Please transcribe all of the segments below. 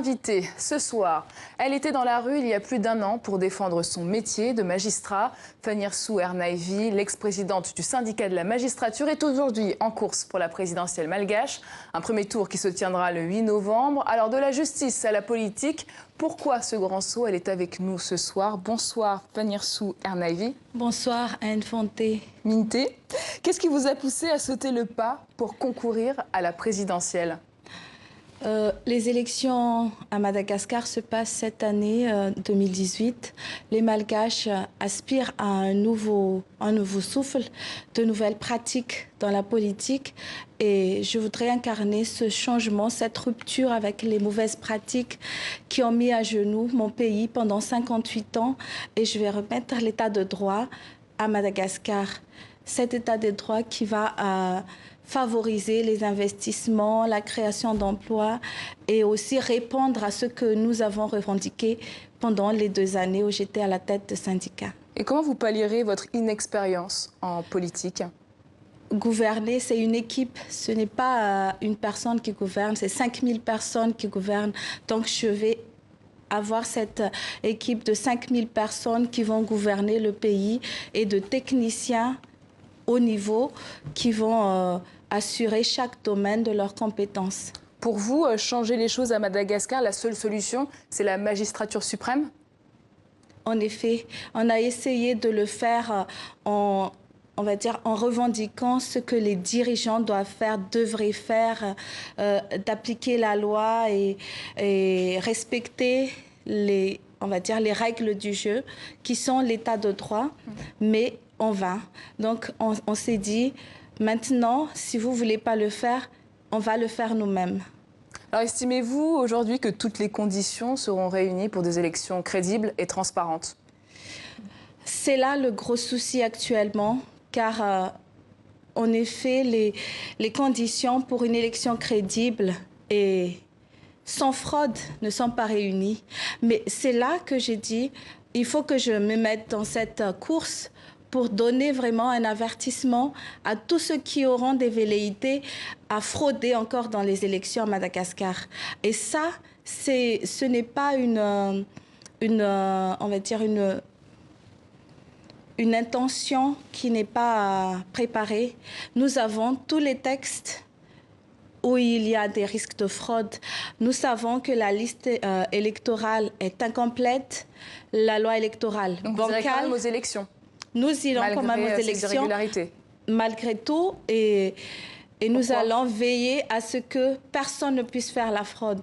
invitée ce soir. Elle était dans la rue il y a plus d'un an pour défendre son métier de magistrat. Fanyersou Ernaivi, l'ex-présidente du syndicat de la magistrature, est aujourd'hui en course pour la présidentielle malgache. Un premier tour qui se tiendra le 8 novembre. Alors de la justice à la politique, pourquoi ce grand saut? Elle est avec nous ce soir. Bonsoir Fanyersou Ernaivi. Bonsoir Anne Fonté. Minté, qu'est-ce qui vous a poussé à sauter le pas pour concourir à la présidentielle? Les élections à Madagascar se passent cette année 2018. Les Malgaches aspirent à un nouveau souffle, de nouvelles pratiques dans la politique. Et je voudrais incarner ce changement, cette rupture avec les mauvaises pratiques qui ont mis à genoux mon pays pendant 58 ans. Et je vais remettre l'état de droit à Madagascar. Cet état de droit qui va favoriser les investissements, la création d'emplois et aussi répondre à ce que nous avons revendiqué pendant les 2 années où j'étais à la tête de syndicat. Et comment vous pallierez votre inexpérience en politique? Gouverner, c'est une équipe, ce n'est pas une personne qui gouverne, c'est 5000 personnes qui gouvernent. Donc je vais avoir cette équipe de 5000 personnes qui vont gouverner le pays et de techniciens haut niveau qui vont assurer chaque domaine de leurs compétences. Pour vous, changer les choses à Madagascar, la seule solution, c'est la magistrature suprême? En effet, on a essayé de le faire en revendiquant ce que les dirigeants doivent faire, devraient faire, d'appliquer la loi et respecter les règles du jeu qui sont l'état de droit, mais en vain. Donc on s'est dit, maintenant, si vous ne voulez pas le faire, on va le faire nous-mêmes. Alors estimez-vous aujourd'hui que toutes les conditions seront réunies pour des élections crédibles et transparentes? C'est là le gros souci actuellement, car en effet, les conditions pour une élection crédible et sans fraude ne sont pas réunies. Mais c'est là que j'ai dit, il faut que je me mette dans cette course pour donner vraiment un avertissement à tous ceux qui auront des velléités à frauder encore dans les élections à Madagascar. Et ça, ce n'est pas une intention qui n'est pas préparée. Nous avons tous les textes où il y a des risques de fraude. Nous savons que la liste électorale est incomplète, la loi électorale donc vous irez quand même aux élections? Nous irons quand même aux élections, malgré tout, et nous allons veiller à ce que personne ne puisse faire la fraude.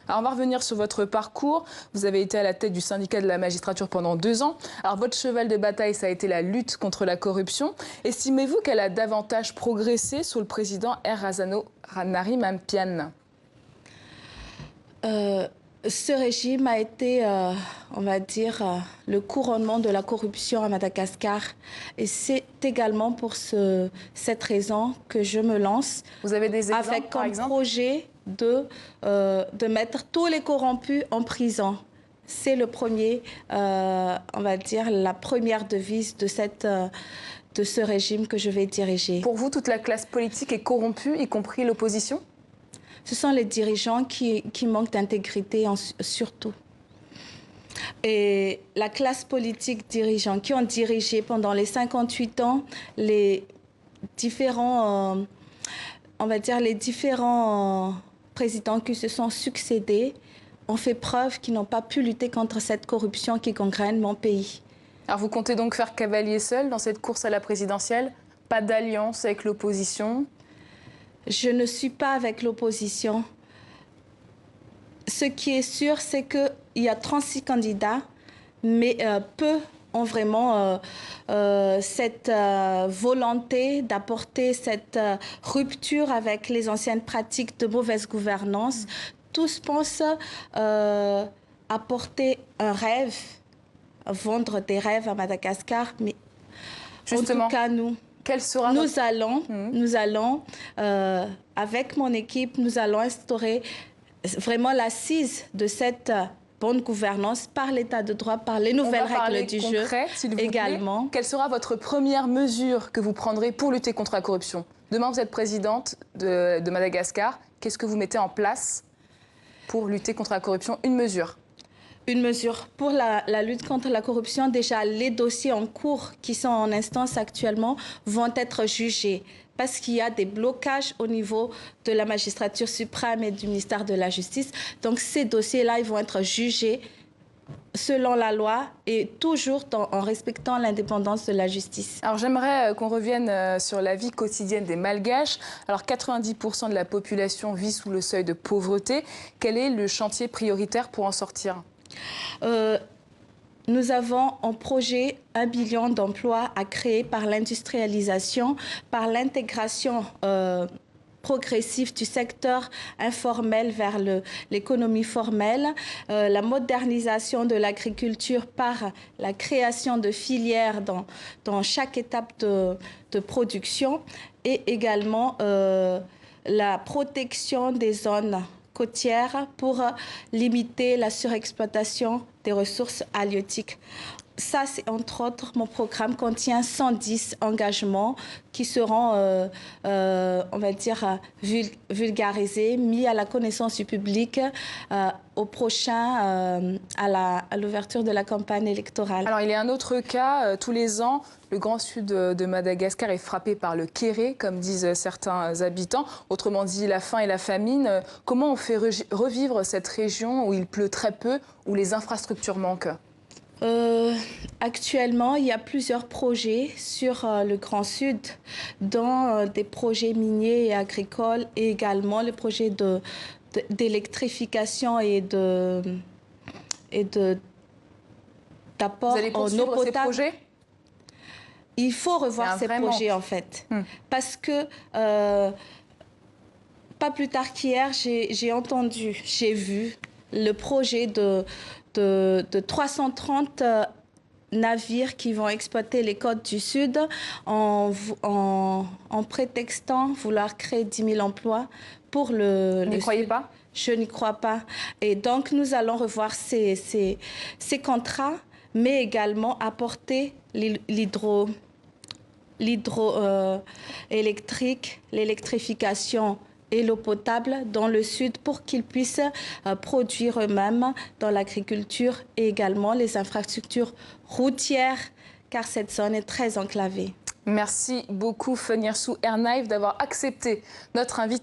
Alors on va revenir sur votre parcours. Vous avez été à la tête du syndicat de la magistrature pendant 2 ans. Alors votre cheval de bataille, ça a été la lutte contre la corruption. Estimez-vous qu'elle a davantage progressé sous le président Razano Narimampianina? Ce régime a été, le couronnement de la corruption à Madagascar. Et c'est également pour cette raison que je me lance. Vous avez des exemples, avec comme projet de mettre tous les corrompus en prison. C'est le premier, la première devise de ce régime que je vais diriger. Pour vous, toute la classe politique est corrompue, y compris l'opposition? Ce sont les dirigeants qui manquent d'intégrité surtout. Et la classe politique dirigeante qui ont dirigé pendant les 58 ans les différents, présidents qui se sont succédés ont fait preuve qu'ils n'ont pas pu lutter contre cette corruption qui gangrène mon pays. Alors vous comptez donc faire cavalier seul dans cette course à la présidentielle? Pas d'alliance avec l'opposition? Je ne suis pas avec l'opposition. Ce qui est sûr, c'est qu'il y a 36 candidats, mais peu ont vraiment cette volonté d'apporter cette rupture avec les anciennes pratiques de mauvaise gouvernance. Tous pensent apporter un rêve, vendre des rêves à Madagascar, mais justement, en tout cas, nous allons, avec mon équipe, nous allons instaurer vraiment l'assise de cette bonne gouvernance par l'état de droit, par les nouvelles règles du jeu également. Quelle sera votre première mesure que vous prendrez pour lutter contre la corruption? Demain, vous êtes présidente de Madagascar. Qu'est-ce que vous mettez en place? pour lutter contre la corruption. Une mesure. Une mesure pour la lutte contre la corruption. Déjà, les dossiers en cours qui sont en instance actuellement vont être jugés parce qu'il y a des blocages au niveau de la magistrature suprême et du ministère de la Justice. Donc, ces dossiers-là, ils vont être jugés selon la loi et toujours en respectant l'indépendance de la justice. Alors j'aimerais qu'on revienne sur la vie quotidienne des Malgaches. Alors 90% de la population vit sous le seuil de pauvreté. Quel est le chantier prioritaire pour en sortir ? Nous avons en projet 1 billion d'emplois à créer par l'industrialisation, par l'intégration progressif du secteur informel vers l'économie formelle, la modernisation de l'agriculture par la création de filières dans chaque étape de production et également la protection des zones côtières pour limiter la surexploitation des ressources halieutiques. Ça, c'est entre autres, mon programme contient 110 engagements qui seront, on va dire, vulgarisés, mis à la connaissance du public au prochain, à l'ouverture de la campagne électorale. Alors, il y a un autre cas. Tous les ans, le Grand Sud de Madagascar est frappé par le kéré, comme disent certains habitants. Autrement dit, la faim et la famine. Comment on fait revivre cette région où il pleut très peu, où les infrastructures manquent ? Actuellement, il y a plusieurs projets sur le Grand Sud, dont des projets miniers et agricoles et également le projet d'électrification et d'apport en eau potable. Ces projets ? Il faut revoir ces projets en fait, parce que pas plus tard qu'hier, j'ai vu le projet de 330 navires qui vont exploiter les côtes du Sud en prétextant vouloir créer 10 000 emplois pour le Vous n'y croyez pas ? Je n'y crois pas. Et donc, nous allons revoir ces contrats, mais également apporter l'hydroélectrique, l'électrification et l'eau potable dans le sud pour qu'ils puissent produire eux-mêmes dans l'agriculture et également les infrastructures routières, car cette zone est très enclavée. Merci beaucoup Fenyersou Ernaïf d'avoir accepté notre invitation.